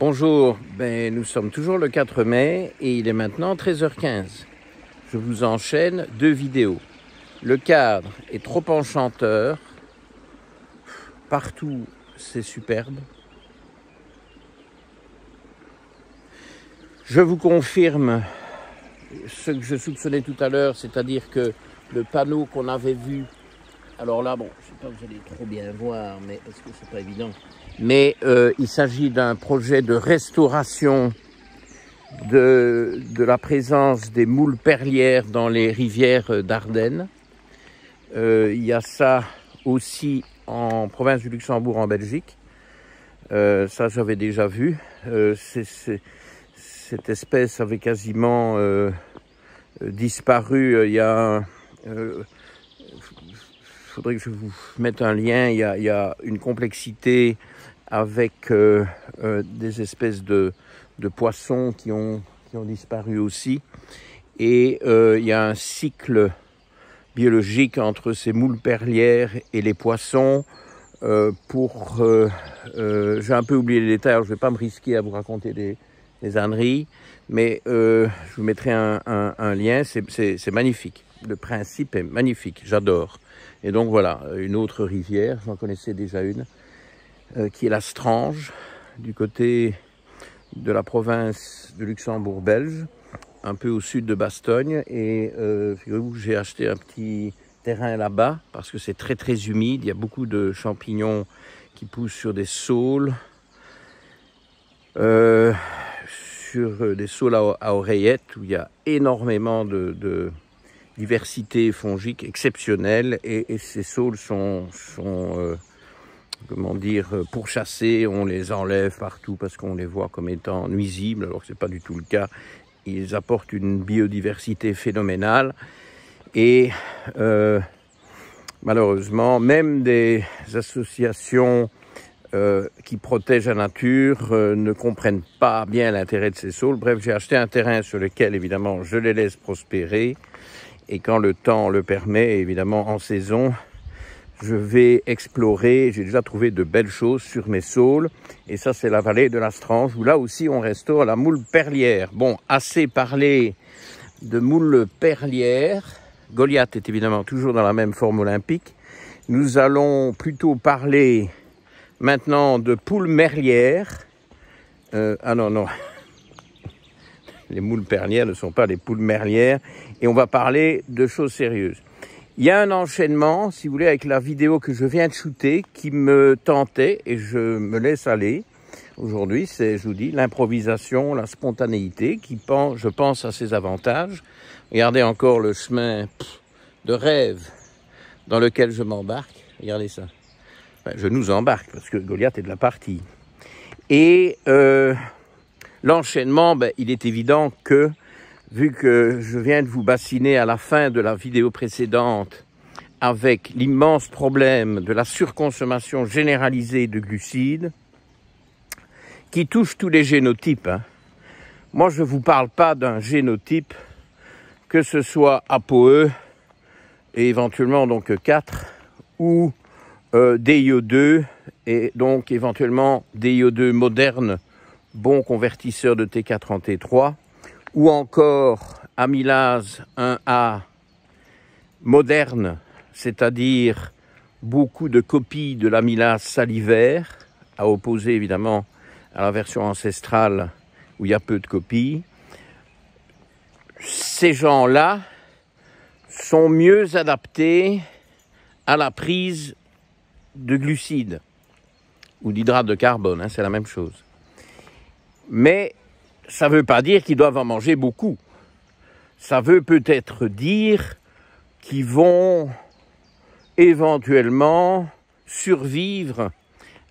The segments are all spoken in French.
Bonjour, nous sommes toujours le 4 mai et il est maintenant 13h15. Je vous enchaîne 2 vidéos. Le cadre est trop enchanteur. Partout, c'est superbe. Je vous confirme ce que je soupçonnais tout à l'heure, c'est-à-dire que le panneau qu'on avait vu, alors là, bon, je ne sais pas si vous allez trop bien voir, mais parce que c'est pas évident. Mais il s'agit d'un projet de restauration de la présence des moules perlières dans les rivières d'Ardennes. Il y a ça aussi en province du Luxembourg, en Belgique. Ça, j'avais déjà vu. Cette espèce avait quasiment disparu. Il y a faudrait que je vous mette un lien. Il y a une complexité avec des espèces de poissons qui ont disparu aussi. Et il y a un cycle biologique entre ces moules perlières et les poissons. J'ai un peu oublié les détails, alors je ne vais pas me risquer à vous raconter des âneries, mais je vous mettrai un lien. C'est magnifique. Le principe est magnifique, j'adore. Et donc voilà, une autre rivière, j'en connaissais déjà une, qui est la Strange, du côté de la province de Luxembourg belge, un peu au sud de Bastogne. Et figurez-vous que j'ai acheté un petit terrain là-bas, parce que c'est très très humide, il y a beaucoup de champignons qui poussent sur des saules, à oreillettes, où il y a énormément de diversité fongique exceptionnelle, et ces saules sont comment dire, pourchassés, on les enlève partout parce qu'on les voit comme étant nuisibles, alors que ce n'est pas du tout le cas. Ils apportent une biodiversité phénoménale et malheureusement, même des associations qui protègent la nature ne comprennent pas bien l'intérêt de ces saules. Bref, j'ai acheté un terrain sur lequel, évidemment, je les laisse prospérer. Et quand le temps le permet, évidemment en saison, je vais explorer. J'ai déjà trouvé de belles choses sur mes saules. Et ça, c'est la vallée de la Strange, où là aussi, on restaure la moule perlière. Bon, assez parlé de moule perlière. Goliath est évidemment toujours dans la même forme olympique. Nous allons plutôt parler maintenant de poules merlières. Ah non. Les moules perlières ne sont pas les poules merlières. Et on va parler de choses sérieuses. Il y a un enchaînement, si vous voulez, avec la vidéo que je viens de shooter qui me tentait et je me laisse aller. Aujourd'hui, c'est, je vous dis, l'improvisation, la spontanéité qui, je pense, à ses avantages. Regardez encore le chemin de rêve dans lequel je m'embarque. Regardez ça. Enfin, je nous embarque parce que Goliath est de la partie. Et l'enchaînement, il est évident que, vu que je viens de vous bassiner à la fin de la vidéo précédente avec l'immense problème de la surconsommation généralisée de glucides, qui touche tous les génotypes. Moi, je ne vous parle pas d'un génotype, que ce soit ApoE, et éventuellement donc 4, ou DIO2, et donc éventuellement DIO2 moderne, bon convertisseur de T4 en T3, ou encore amylase 1A moderne, c'est-à-dire beaucoup de copies de l'amylase salivaire, à opposer évidemment à la version ancestrale où il y a peu de copies. Ces gens-là sont mieux adaptés à la prise de glucides ou d'hydrates de carbone, c'est la même chose. Mais ça ne veut pas dire qu'ils doivent en manger beaucoup. Ça veut peut-être dire qu'ils vont éventuellement survivre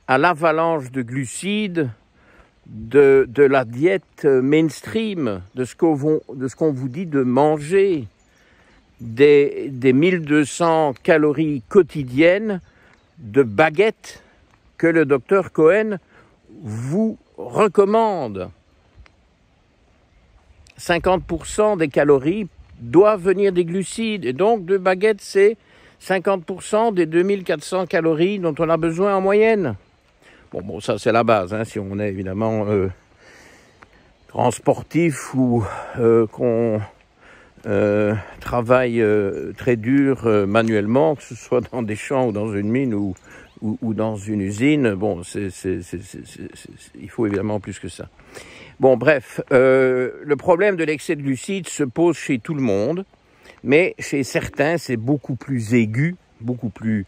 à l'avalanche de glucides de la diète mainstream, de ce qu'on vous dit de manger, des 1200 calories quotidiennes de baguettes que le docteur Cohen vous recommande. 50% des calories doivent venir des glucides. Et donc, 2 baguettes, c'est 50% des 2400 calories dont on a besoin en moyenne Bon, ça c'est la base, hein, si on est évidemment grand sportif ou qu'on travaille très dur manuellement, que ce soit dans des champs ou dans une mine ou dans une usine. Bon, il faut évidemment plus que ça. Bon, bref, le problème de l'excès de glucides se pose chez tout le monde, mais chez certains, c'est beaucoup plus aigu, beaucoup plus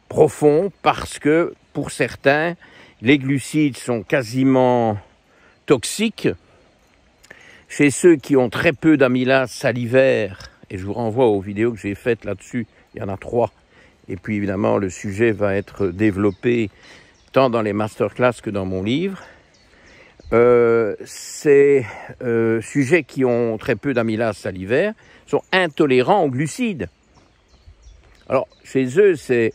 profond, parce que pour certains, les glucides sont quasiment toxiques. Chez ceux qui ont très peu d'amylase salivaire, et je vous renvoie aux vidéos que j'ai faites là-dessus, il y en a 3, et puis évidemment le sujet va être développé tant dans les masterclass que dans mon livre. Ces sujets qui ont très peu d'amylase salivaire sont intolérants aux glucides. Alors chez eux, c'est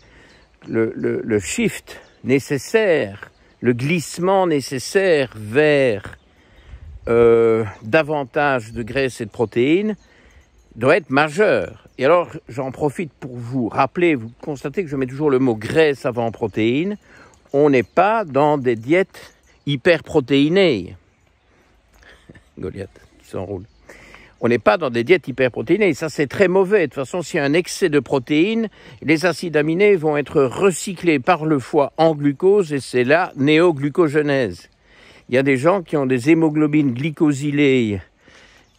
le shift nécessaire, le glissement nécessaire vers davantage de graisses et de protéines doit être majeur. Et alors, j'en profite pour vous rappeler, vous constatez que je mets toujours le mot graisse avant protéines. On n'est pas dans des diètes hyperprotéinées. Goliath qui s'enroule. On n'est pas dans des diètes hyperprotéinées. Ça, c'est très mauvais. De toute façon, s'il y a un excès de protéines, les acides aminés vont être recyclés par le foie en glucose et c'est la néoglucogenèse. Il y a des gens qui ont des hémoglobines glycosylées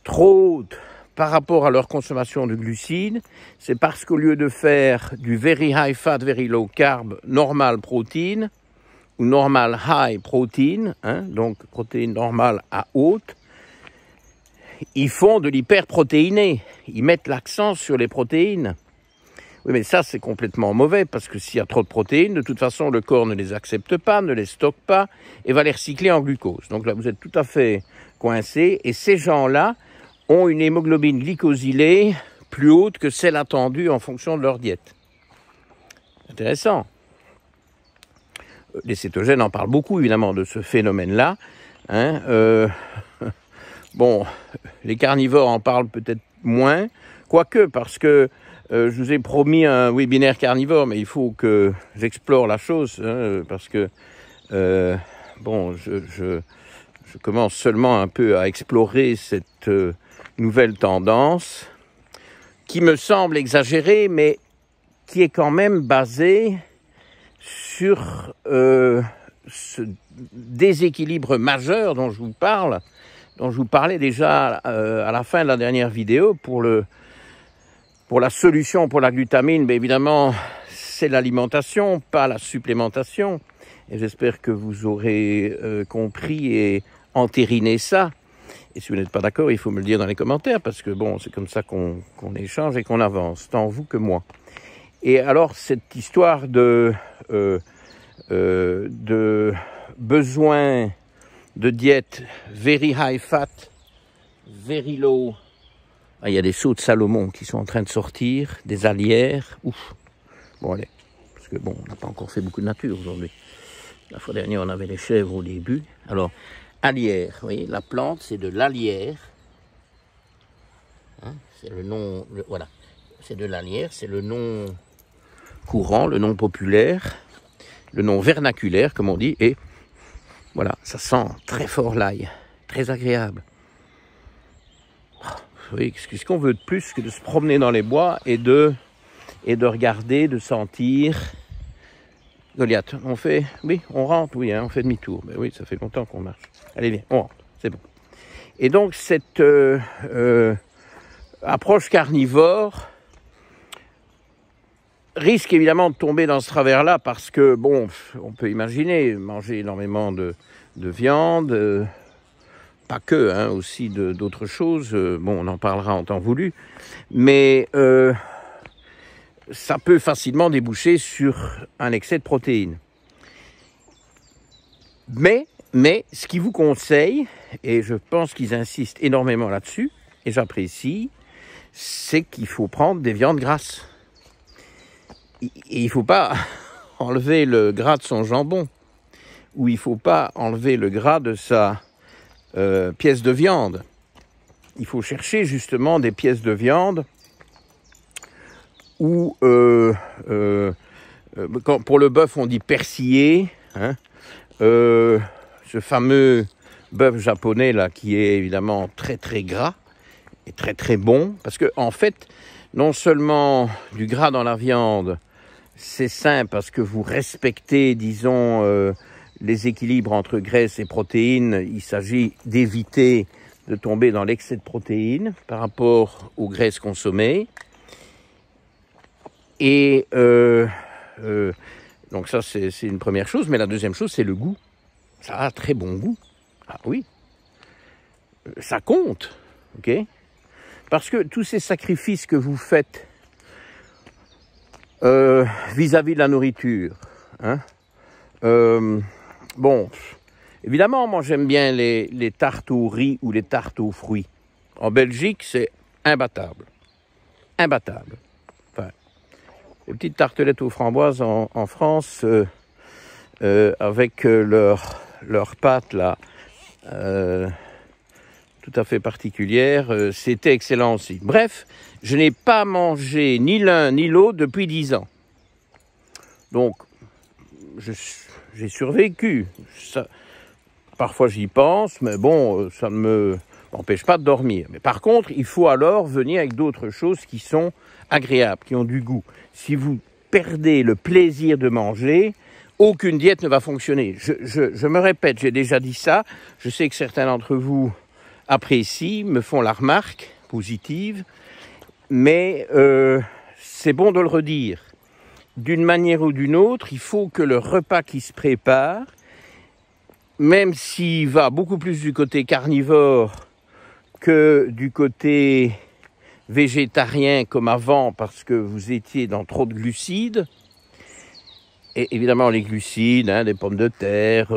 trop hautes par rapport à leur consommation de glucides. C'est parce qu'au lieu de faire du very high fat, very low carb, normal protein, ou normal high protein, donc protéines normales à haute, ils font de l'hyperprotéiné. Ils mettent l'accent sur les protéines. Oui, mais ça, c'est complètement mauvais, parce que s'il y a trop de protéines, de toute façon, le corps ne les accepte pas, ne les stocke pas, et va les recycler en glucose. Donc là, vous êtes tout à fait coincés, et ces gens-là ont une hémoglobine glycosylée plus haute que celle attendue en fonction de leur diète. Intéressant. Les cétogènes en parlent beaucoup, évidemment, de ce phénomène-là. Bon, les carnivores en parlent peut-être moins, quoique, parce que je vous ai promis un webinaire carnivore, mais il faut que j'explore la chose, parce que, bon, je commence seulement un peu à explorer cette nouvelle tendance, qui me semble exagérée, mais qui est quand même basée sur ce déséquilibre majeur dont je vous parle, dont je vous parlais déjà à la fin de la dernière vidéo. Pour la solution pour la glutamine, mais évidemment, c'est l'alimentation, pas la supplémentation. Et j'espère que vous aurez compris et entériné ça. Et si vous n'êtes pas d'accord, il faut me le dire dans les commentaires, parce que bon, c'est comme ça qu'on échange et qu'on avance, tant vous que moi. Et alors, cette histoire de besoin de diète very high fat, very low. Ah, il y a des sauts de Salomon qui sont en train de sortir, des alières. Ouf. Bon, allez, parce que bon, on n'a pas encore fait beaucoup de nature aujourd'hui. La fois dernière, on avait les chèvres au début. Alors, alière, vous voyez, la plante, c'est de l'alière. C'est le nom, voilà. C'est de l'alière, c'est le nom courant, le nom populaire, le nom vernaculaire, comme on dit, et voilà, ça sent très fort l'ail, très agréable. Oui, qu'est-ce qu'on veut de plus que de se promener dans les bois et de regarder, de sentir. Goliath, on fait, oui, on rentre, oui, on fait demi-tour. Ben oui, ça fait longtemps qu'on marche. Allez, viens, on rentre, c'est bon. Et donc, cette approche carnivore risque évidemment de tomber dans ce travers-là parce que, bon, on peut imaginer manger énormément de viande, pas que, aussi d'autres choses. Bon, on en parlera en temps voulu, mais ça peut facilement déboucher sur un excès de protéines. Mais ce qu'ils vous conseillent, et je pense qu'ils insistent énormément là-dessus, et j'apprécie, c'est qu'il faut prendre des viandes grasses. Et il ne faut pas enlever le gras de son jambon, ou il ne faut pas enlever le gras de sa pièce de viande. Il faut chercher justement des pièces de viande où, pour le bœuf, on dit persillé, ce fameux bœuf japonais là qui est évidemment très très gras et très très bon, parce que en fait non seulement du gras dans la viande c'est sain parce que vous respectez disons les équilibres entre graisse et protéines, il s'agit d'éviter de tomber dans l'excès de protéines par rapport aux graisses consommées. Et donc ça, c'est une première chose. Mais la deuxième chose, c'est le goût. Ça a très bon goût. Ah oui. Ça compte. Ok ? Parce que tous ces sacrifices que vous faites vis-à-vis de la nourriture, hein, bon, évidemment, moi j'aime bien les tartes au riz ou les tartes aux fruits. En Belgique, c'est imbattable. Imbattable. Enfin, les petites tartelettes aux framboises en France, avec leur pâte là, tout à fait particulière, c'était excellent aussi. Bref, je n'ai pas mangé ni l'un ni l'autre depuis 10 ans. Donc, j'ai survécu. Ça, parfois j'y pense, mais bon, ça ne m'empêche pas de dormir. Mais par contre, il faut alors venir avec d'autres choses qui sont agréables, qui ont du goût. Si vous perdez le plaisir de manger, aucune diète ne va fonctionner. Je me répète, j'ai déjà dit ça. Je sais que certains d'entre vous apprécient, me font la remarque positive, mais c'est bon de le redire. D'une manière ou d'une autre, il faut que le repas qui se prépare, même s'il va beaucoup plus du côté carnivore que du côté végétarien comme avant, parce que vous étiez dans trop de glucides, et évidemment les glucides, hein, des pommes de terre,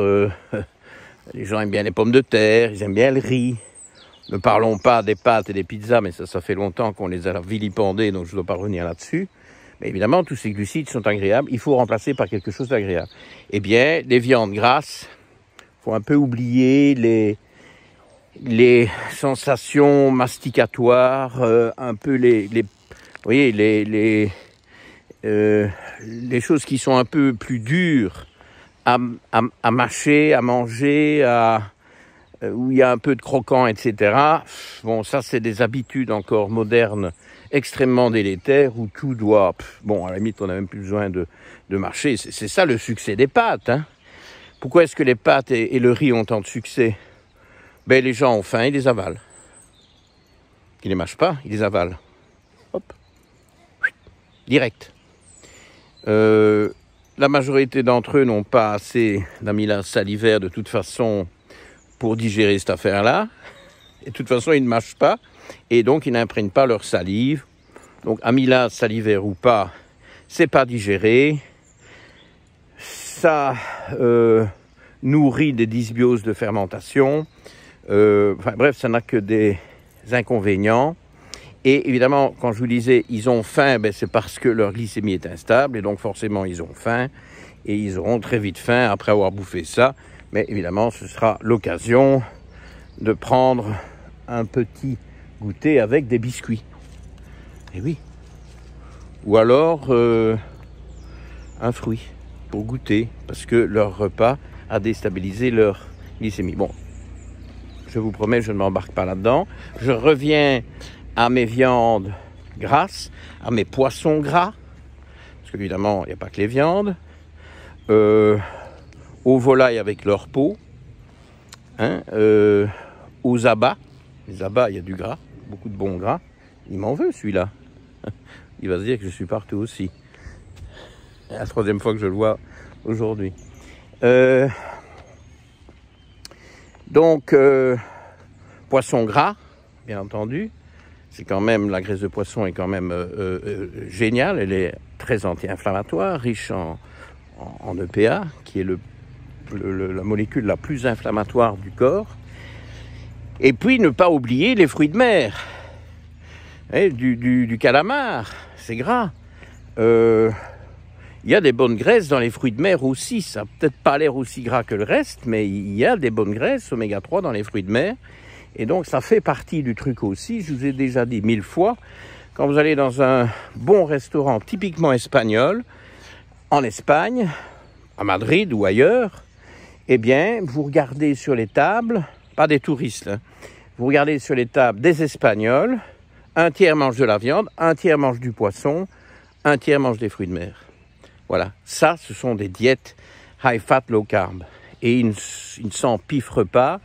les gens aiment bien les pommes de terre, ils aiment bien le riz. Ne parlons pas des pâtes et des pizzas, mais ça fait longtemps qu'on les a vilipendés, donc je ne dois pas revenir là-dessus. Mais évidemment, tous ces glucides sont agréables, il faut remplacer par quelque chose d'agréable. Eh bien, les viandes grasses, il faut un peu oublier les sensations masticatoires, un peu vous voyez, les choses qui sont un peu plus dures à mâcher, à manger, où il y a un peu de croquant, etc. Bon, ça, c'est des habitudes encore modernes extrêmement délétères où tout doit... Bon, à la limite, on n'a même plus besoin de marcher. C'est ça le succès des pâtes. Hein. Pourquoi est-ce que les pâtes et le riz ont tant de succès ? Ben, les gens ont faim, ils les avalent. Ils ne les mâchent pas, ils les avalent. Hop. Direct. La majorité d'entre eux n'ont pas assez d'amylase salivaire de toute façon pour digérer cette affaire-là. Et de toute façon, ils ne mâchent pas. Et donc, ils n'imprègnent pas leur salive. Donc, amylase salivaire ou pas, c'est pas digéré. Ça nourrit des dysbioses de fermentation. Enfin, bref, ça n'a que des inconvénients. Et évidemment, quand je vous disais, ils ont faim, ben, c'est parce que leur glycémie est instable. Et donc, forcément, ils ont faim. Et ils auront très vite faim après avoir bouffé ça. Mais évidemment, ce sera l'occasion de prendre un petit goûter avec des biscuits. Et oui. Ou alors un fruit pour goûter, parce que leur repas a déstabilisé leur glycémie. Bon, je vous promets, je ne m'embarque pas là-dedans. Je reviens à mes viandes grasses, à mes poissons gras, parce qu'évidemment, il n'y a pas que les viandes. Aux volailles avec leur peau, hein, aux abats. Les abats, il y a du gras, beaucoup de bon gras. Il m'en veut, celui-là. Il va se dire que je suis partout aussi. C'est la troisième fois que je le vois aujourd'hui. Donc, poisson gras, bien entendu. C'est quand même, la graisse de poisson est quand même géniale. Elle est très anti-inflammatoire, riche en EPA, qui est la molécule la plus inflammatoire du corps. Et puis, ne pas oublier les fruits de mer. Du calamar, c'est gras. Il y a des bonnes graisses dans les fruits de mer aussi. Ça n'a peut-être pas l'air aussi gras que le reste, mais il y a des bonnes graisses, oméga 3, dans les fruits de mer. Et donc, ça fait partie du truc aussi. Je vous ai déjà dit 1000 fois, quand vous allez dans un bon restaurant typiquement espagnol, en Espagne, à Madrid ou ailleurs, eh bien, vous regardez sur les tables, pas des touristes, hein, vous regardez sur les tables des Espagnols, un tiers mange de la viande, un tiers mange du poisson, un tiers mange des fruits de mer. Voilà, ça, ce sont des diètes high fat, low carb. Et ils ne s'empiffrent pas.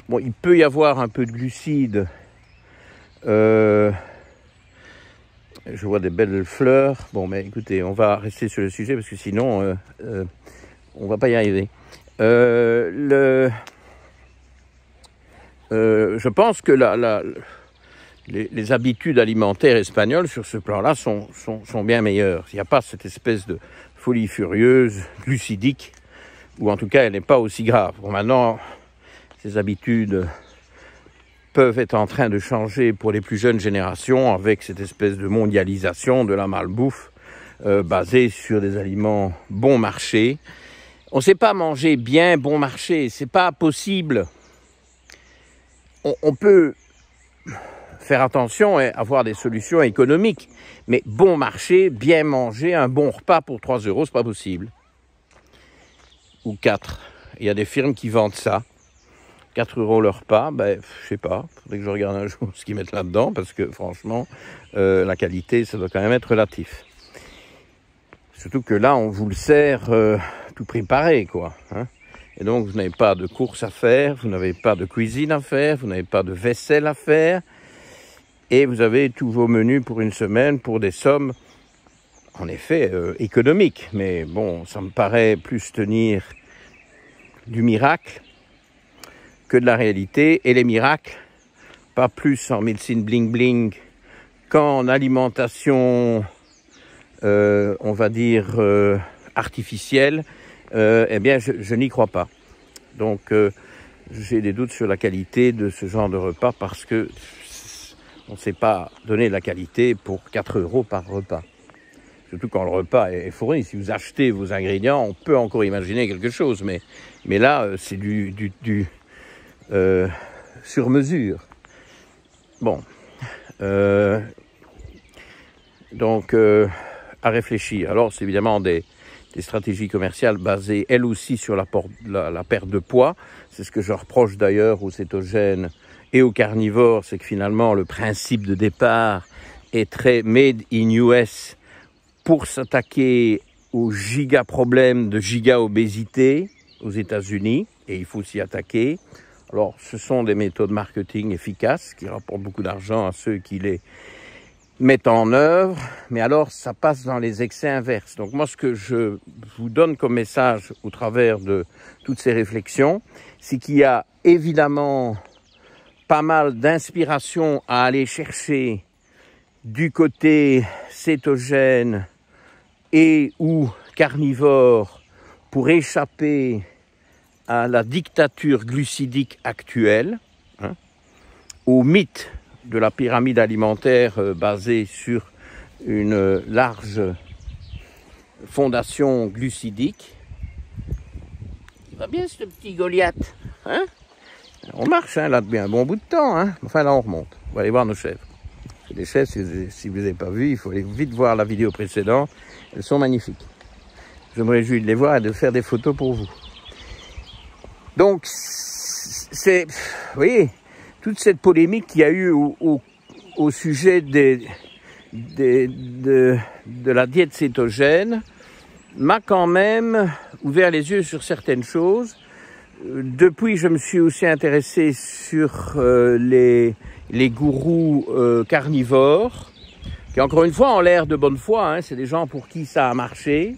Bon, il peut y avoir un peu de glucides. Je vois des belles fleurs. Bon, mais écoutez, on va rester sur le sujet parce que sinon, on va pas y arriver. Je pense que les habitudes alimentaires espagnoles sur ce plan-là sont bien meilleures. Il n'y a pas cette espèce de folie furieuse, glucidique, ou en tout cas, elle n'est pas aussi grave. Bon, maintenant, ces habitudes peuvent être en train de changer pour les plus jeunes générations avec cette espèce de mondialisation de la malbouffe basée sur des aliments bon marché. On ne sait pas manger bien bon marché, c'est pas possible. On peut faire attention et avoir des solutions économiques, mais bon marché, bien manger, un bon repas pour 3 €, c'est pas possible. Ou 4. Il y a des firmes qui vendent ça. 4 € le repas, ben, je sais pas. Faudrait que je regarde un jour ce qu'ils mettent là-dedans, parce que franchement, la qualité, ça doit quand même être relatif. Surtout que là, on vous le sert tout préparé, quoi. Hein. Et donc, vous n'avez pas de course à faire, vous n'avez pas de cuisine à faire, vous n'avez pas de vaisselle à faire. Et vous avez tous vos menus pour une semaine pour des sommes, en effet, économiques. Mais bon, ça me paraît plus tenir du miracle que de la réalité. Et les miracles, pas plus en médecine bling-bling qu'en alimentation, on va dire, artificielle. Eh bien, je n'y crois pas. Donc, j'ai des doutes sur la qualité de ce genre de repas parce que on ne sait pas donner la qualité pour 4 € par repas. Surtout quand le repas est fourni. Si vous achetez vos ingrédients, on peut encore imaginer quelque chose. Mais là, c'est du sur mesure. Bon. Donc, à réfléchir. Alors, c'est évidemment des stratégies commerciales basées, elles aussi, sur la perte de poids. C'est ce que je reproche d'ailleurs aux cétogènes et aux carnivores, c'est que finalement, le principe de départ est très made in US pour s'attaquer aux giga problèmes de giga obésité aux États-Unis, et il faut s'y attaquer. Alors, ce sont des méthodes marketing efficaces qui rapportent beaucoup d'argent à ceux qui les mettent en œuvre, mais alors ça passe dans les excès inverses. Donc moi, ce que je vous donne comme message au travers de toutes ces réflexions, c'est qu'il y a évidemment pas mal d'inspiration à aller chercher du côté cétogène et ou carnivore pour échapper à la dictature glucidique actuelle, hein, au mythe de la pyramide alimentaire basée sur une large fondation glucidique. Il va bien ce petit Goliath, hein? On marche là depuis un bon bout de temps, hein? Enfin là on remonte. On va aller voir nos chèvres. Les chèvres, si vous n'avez pas vu, il faut aller vite voir la vidéo précédente. Elles sont magnifiques. Je me réjouis de les voir et de faire des photos pour vous. Donc, c'est, vous voyez, toute cette polémique qu'il y a eu au sujet de la diète cétogène m'a quand même ouvert les yeux sur certaines choses. Depuis, je me suis aussi intéressé sur les gourous carnivores, qui encore une fois ont l'air de bonne foi, hein, c'est des gens pour qui ça a marché,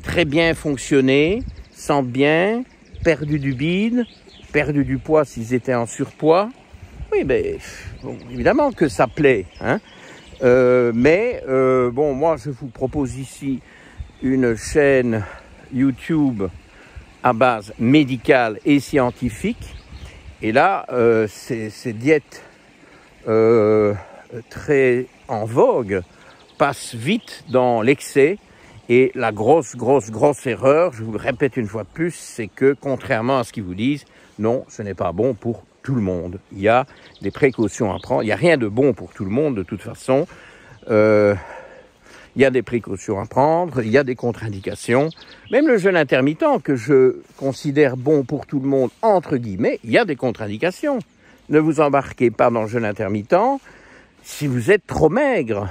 très bien fonctionné, sentent bien, perdu du bide, perdu du poids s'ils étaient en surpoids. Oui, mais bon, évidemment que ça plaît, hein. Bon, moi je vous propose ici une chaîne YouTube à base médicale et scientifique. Et là, ces diètes très en vogue passent vite dans l'excès. Et la grosse erreur, je vous le répète une fois de plus, c'est que contrairement à ce qu'ils vous disent, non, ce n'est pas bon pour tout le monde. Il y a des précautions à prendre. Il n'y a rien de bon pour tout le monde de toute façon. Il il y a des précautions à prendre, il y a des contre-indications. Même le jeûne intermittent, que je considère bon pour tout le monde, entre guillemets, il y a des contre-indications. Ne vous embarquez pas dans le jeûne intermittent si vous êtes trop maigre,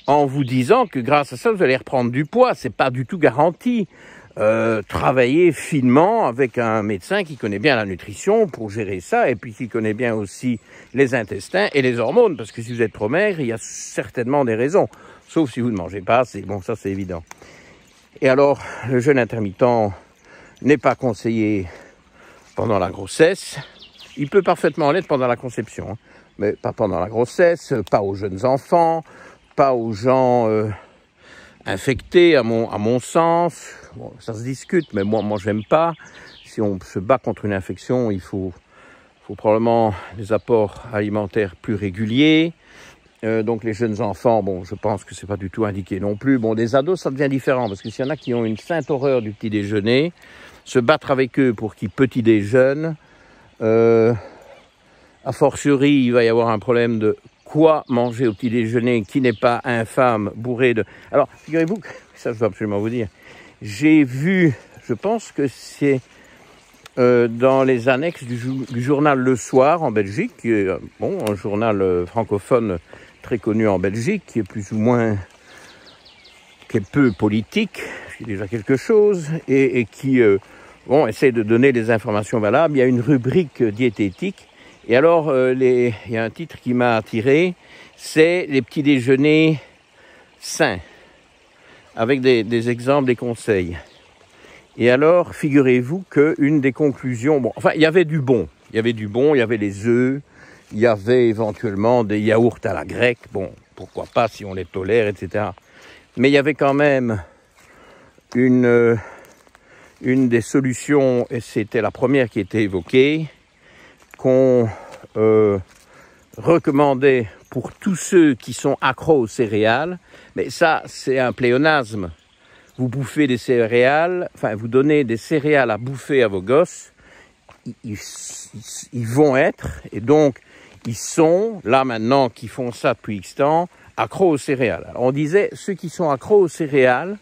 en vous disant que grâce à ça, vous allez reprendre du poids. C'est pas du tout garanti. Travaillez finement avec un médecin qui connaît bien la nutrition pour gérer ça et puis qui connaît bien aussi les intestins et les hormones, parce que si vous êtes trop maigre, il y a certainement des raisons, sauf si vous ne mangez pas assez. Bon, ça c'est évident. Et alors, le jeûne intermittent n'est pas conseillé pendant la grossesse. Il peut parfaitement l'être pendant la conception, hein, mais pas pendant la grossesse, pas aux jeunes enfants, pas aux gens infectés, à mon sens. Bon, ça se discute, mais moi j'aime pas. Si on se bat contre une infection, il faut probablement des apports alimentaires plus réguliers. Donc les jeunes enfants, bon, je pense que c'est pas du tout indiqué non plus. Bon, des ados, ça devient différent, parce que s'il y en a qui ont une sainte horreur du petit déjeuner, se battre avec eux pour qu'ils petit déjeunent, a fortiori, il va y avoir un problème de quoi manger au petit déjeuner qui n'est pas infâme, bourré de... Alors, figurez-vous que, ça je dois absolument vous dire, j'ai vu, je pense que c'est dans les annexes du journal Le Soir en Belgique, qui est, bon, un journal francophone très connu en Belgique, qui est plus ou moins, qui est peu politique, c'est déjà quelque chose, et qui bon, essaie de donner des informations valables. Il y a une rubrique diététique, et alors il y a un titre qui m'a attiré, c'est les petits déjeuners sains, avec des exemples, des conseils. Et alors, figurez-vous qu'une des conclusions, bon, enfin, il y avait du bon, il y avait les œufs, il y avait éventuellement des yaourts à la grecque, bon, pourquoi pas si on les tolère, etc. Mais il y avait quand même une des solutions, et c'était la première qui était évoquée, qu'on recommandait pour tous ceux qui sont accros aux céréales, mais ça, c'est un pléonasme. Vous bouffez des céréales, enfin, vous donnez des céréales à bouffer à vos gosses, ils vont être, et donc, ils sont, là maintenant, qui font ça depuis X temps, accros aux céréales. Alors, on disait, ceux qui sont accros aux céréales,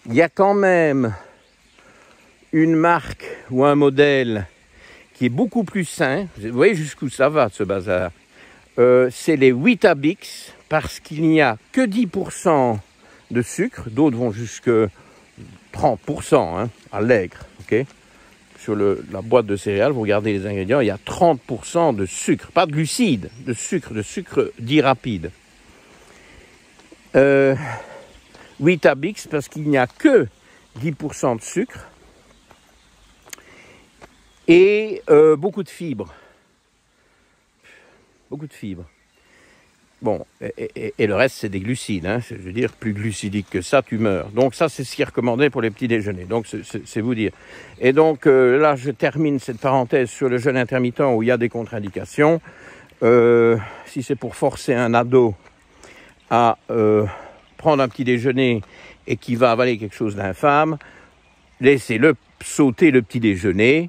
il y a quand même une marque ou un modèle qui est beaucoup plus sain. Vous voyez jusqu'où ça va, ce bazar. C'est les Weetabix, parce qu'il n'y a que 10% de sucre, d'autres vont jusque 30%, hein, à l'aigre, ok. Sur la boîte de céréales, vous regardez les ingrédients, il y a 30% de sucre, pas de glucides, de sucre dit rapide. Weetabix, parce qu'il n'y a que 10% de sucre et beaucoup de fibres. Beaucoup de fibres. Bon, et le reste, c'est des glucides, hein. Je veux dire, plus glucidique que ça, tu meurs. Donc ça, c'est ce qui est recommandé pour les petits déjeuners. Donc, c'est vous dire. Et donc, là, je termine cette parenthèse sur le jeûne intermittent où il y a des contre-indications. Si c'est pour forcer un ado à prendre un petit déjeuner et qui va avaler quelque chose d'infâme, laissez-le sauter le petit déjeuner.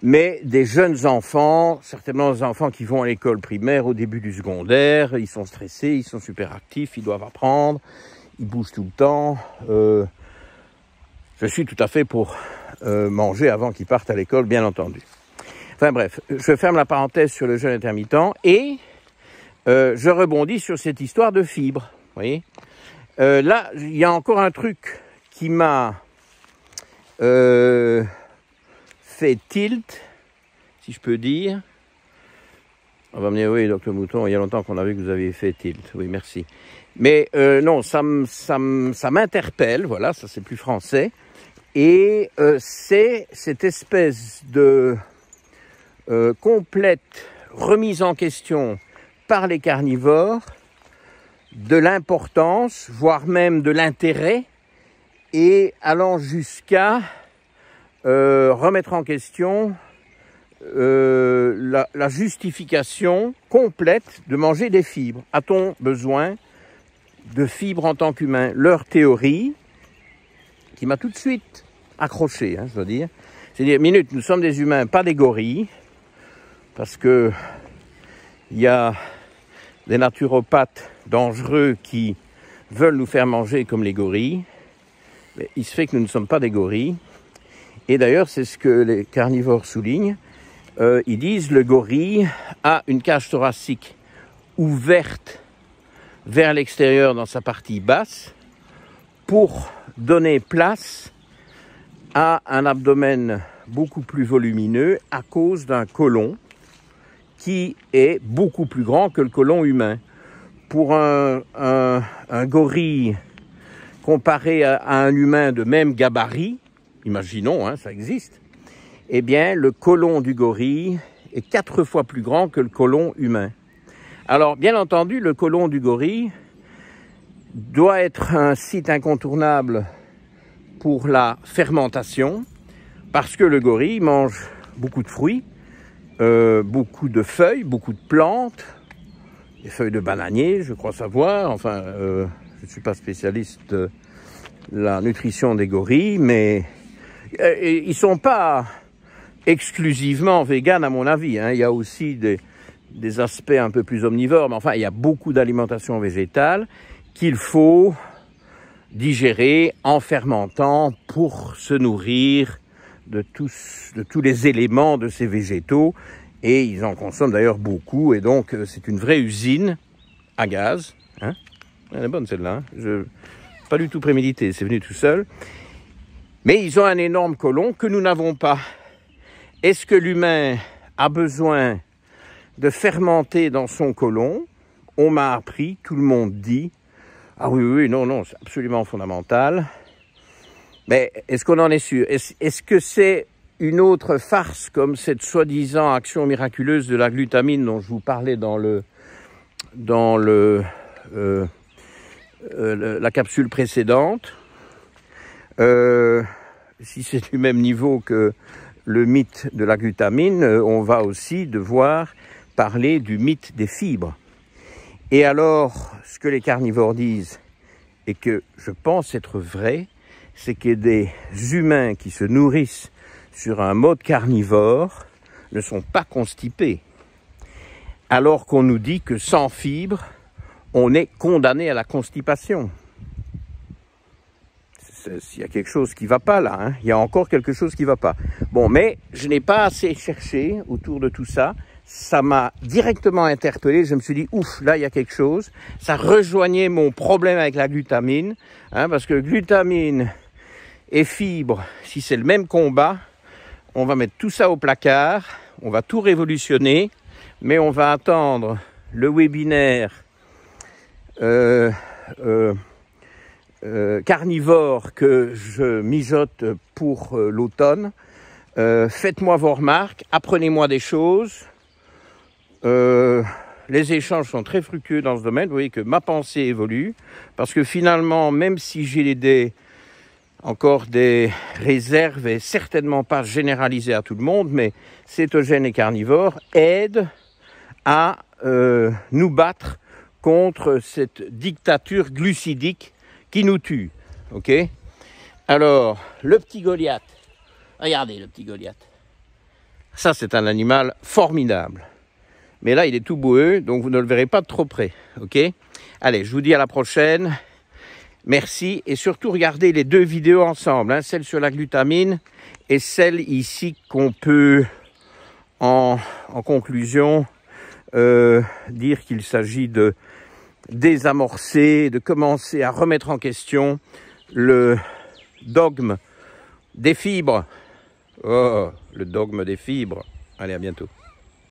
Mais des jeunes enfants, certainement des enfants qui vont à l'école primaire au début du secondaire, ils sont stressés, ils sont super actifs, ils doivent apprendre, ils bougent tout le temps. Je suis tout à fait pour manger avant qu'ils partent à l'école, bien entendu. Enfin bref, je ferme la parenthèse sur le jeûne intermittent et je rebondis sur cette histoire de fibres. Vous voyez, là, il y a encore un truc qui m'a fait tilt, si je peux dire. On va me dire, oui, docteur Mouton, il y a longtemps qu'on a vu que vous aviez fait tilt. Oui, merci. Mais non, ça m'interpelle, voilà, ça c'est plus français. Et c'est cette espèce de complète remise en question par les carnivores de l'importance, voire même de l'intérêt, et allant jusqu'à remettre en question la justification complète de manger des fibres. A-t-on besoin de fibres en tant qu'humain? Leur théorie, qui m'a tout de suite accroché, hein, je dois dire, c'est dire, minute, nous sommes des humains, pas des gorilles, parce que il y a des naturopathes dangereux qui veulent nous faire manger comme les gorilles. Mais il se fait que nous ne sommes pas des gorilles. Et d'ailleurs, c'est ce que les carnivores soulignent. Ils disent le gorille a une cage thoracique ouverte vers l'extérieur dans sa partie basse pour donner place à un abdomen beaucoup plus volumineux à cause d'un côlon qui est beaucoup plus grand que le côlon humain. Pour un gorille comparé à un humain de même gabarit, imaginons, hein, ça existe, eh bien, le côlon du gorille est 4 fois plus grand que le côlon humain. Alors, bien entendu, le côlon du gorille doit être un site incontournable pour la fermentation, parce que le gorille mange beaucoup de fruits, beaucoup de feuilles, beaucoup de plantes, des feuilles de bananier, je crois savoir. Enfin, je ne suis pas spécialiste de la nutrition des gorilles, mais ils ne sont pas exclusivement véganes à mon avis. Hein. Il y a aussi des aspects un peu plus omnivores, mais enfin, il y a beaucoup d'alimentation végétale qu'il faut digérer en fermentant pour se nourrir de tous les éléments de ces végétaux. Et ils en consomment d'ailleurs beaucoup, et donc c'est une vraie usine à gaz. Hein, elle est bonne celle-là, hein, pas du tout prémédité, c'est venu tout seul. Mais ils ont un énorme côlon que nous n'avons pas. Est-ce que l'humain a besoin de fermenter dans son côlon? On m'a appris, tout le monde dit, ah oui, non, c'est absolument fondamental. Mais est-ce qu'on en est sûr? Est-ce que c'est une autre farce comme cette soi-disant action miraculeuse de la glutamine dont je vous parlais dans la capsule précédente? Si c'est du même niveau que le mythe de la glutamine, on va aussi devoir parler du mythe des fibres. Et alors, ce que les carnivores disent, et que je pense être vrai, c'est que des humains qui se nourrissent sur un mode carnivore ne sont pas constipés. Alors qu'on nous dit que sans fibres, on est condamné à la constipation. Il y a quelque chose qui ne va pas là, hein. Il y a encore quelque chose qui ne va pas. Bon, mais je n'ai pas assez cherché autour de tout ça. Ça m'a directement interpellé. Je me suis dit, ouf, là, il y a quelque chose. Ça rejoignait mon problème avec la glutamine, hein, parce que glutamine et fibres, si c'est le même combat, on va mettre tout ça au placard, on va tout révolutionner, mais on va attendre le webinaire carnivore que je mijote pour l'automne. Faites-moi vos remarques, apprenez-moi des choses. Les échanges sont très fructueux dans ce domaine. Vous voyez que ma pensée évolue, parce que finalement, même si j'ai encore des réserves et certainement pas généralisées à tout le monde, mais cétogène et carnivore aident à nous battre contre cette dictature glucidique qui nous tue. Ok? Alors, le petit Goliath. Regardez le petit Goliath. Ça, c'est un animal formidable. Mais là, il est tout boueux, donc vous ne le verrez pas de trop près. Ok? Allez, je vous dis à la prochaine. Merci. Et surtout, regardez les 2 vidéos ensemble. Hein, celle sur la glutamine et celle ici qu'on peut, en conclusion, dire qu'il s'agit de désamorcer, de commencer à remettre en question le dogme des fibres. Oh, le dogme des fibres. Allez, à bientôt.